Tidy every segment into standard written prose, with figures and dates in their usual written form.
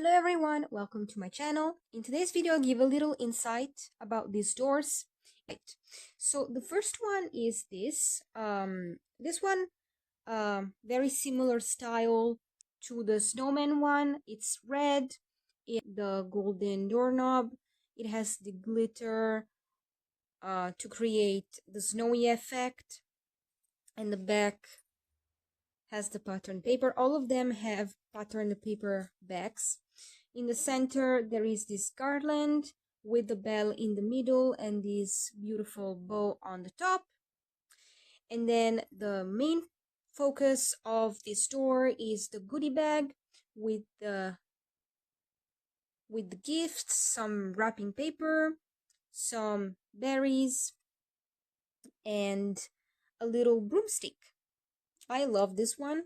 Hello everyone, welcome to my channel. In today's video I'll give a little insight about these doors. So the first one is this one very similar style to the snowman one. It's red, the golden doorknob, it has the glitter to create the snowy effect, and the back has the pattern paper. All of them have pattern paper backs. In the center there is this garland with the bell in the middle and this beautiful bow on the top. And then the main focus of this store is the goodie bag with the gifts, some wrapping paper, some berries, and a little broomstick. I love this one.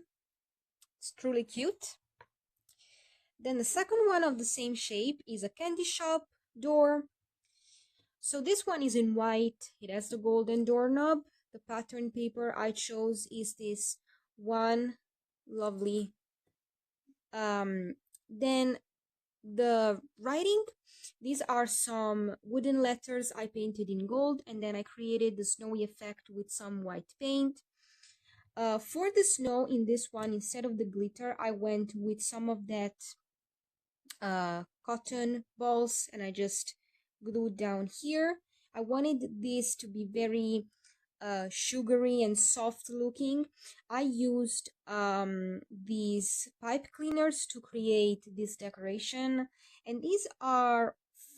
It's truly cute. Then the second one of the same shape is a candy shop door. So this one is in white. It has the golden doorknob. The pattern paper I chose is this one, lovely. Then the writing, these are some wooden letters I painted in gold, and then I created the snowy effect with some white paint. For the snow in this one, instead of the glitter, I went with some of that cotton balls, and I just glued down here. I wanted this to be very sugary and soft looking. I used these pipe cleaners to create this decoration, and these are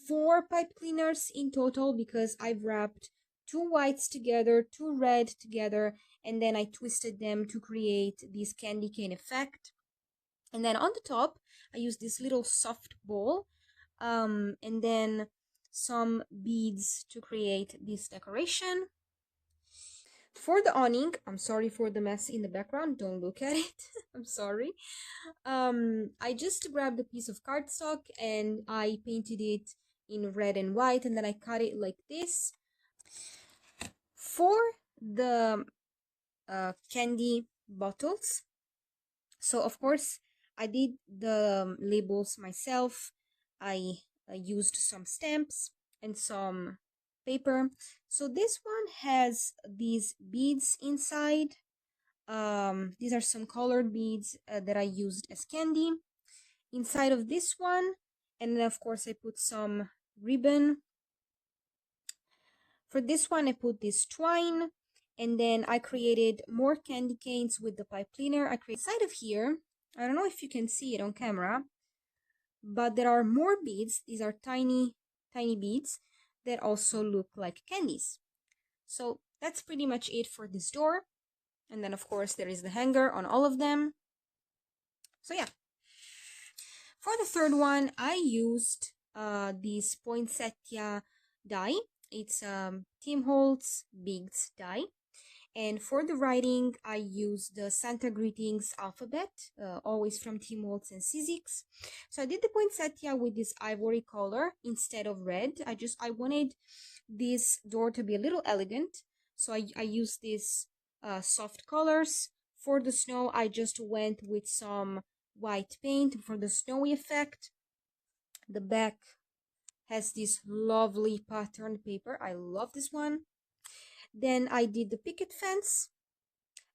4 pipe cleaners in total because I've wrapped 2 whites together, 2 red together, and then I twisted them to create this candy cane effect. And then on the top I used this little soft ball and then some beads to create this decoration. For the awning, I'm sorry for the mess in the background, don't look at it. I'm sorry. I just grabbed a piece of cardstock and I painted it in red and white, and then I cut it like this. For the candy bottles, so of course I did the labels myself. I used some stamps and some paper. So this one has these beads inside. These are some colored beads that I used as candy inside of this one, and then of course I put some ribbon. For this one I put this twine, and then I created more candy canes with the pipe cleaner. I created inside of here, I don't know if you can see it on camera, but there are more beads. These are tiny beads that also look like candies. So that's pretty much it for this door. And then of course there is the hanger on all of them. So yeah. For the third one I used this poinsettia die. It's Tim Holtz Bigs die. And for the writing, I used the Santa Greetings alphabet, always from Tim Holtz and Sizzix. So I did the poinsettia with this ivory color instead of red. I wanted this door to be a little elegant, so I used these soft colors. For the snow, I just went with some white paint for the snowy effect. The back has this lovely patterned paper. I love this one. Then I did the picket fence,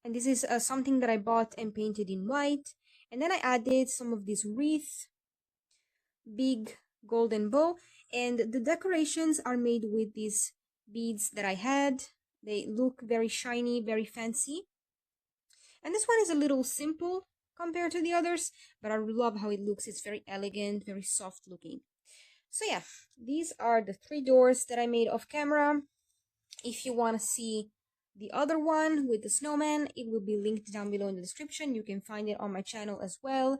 and this is something that I bought and painted in white. And then I added some of this wreath, big golden bow, and the decorations are made with these beads that I had. They look very shiny, very fancy. And this one is a little simple compared to the others, but I love how it looks. It's very elegant, very soft looking. So yeah, these are the 3 doors that I made off camera. If you want to see the other one with the snowman, it will be linked down below in the description. You can find it on my channel as well,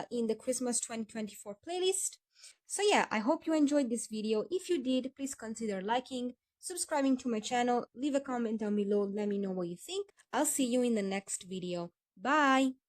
in the Christmas 2024 playlist. So yeah, I hope you enjoyed this video. If you did, please consider liking, subscribing to my channel, leave a comment down below, let me know what you think. I'll see you in the next video. Bye!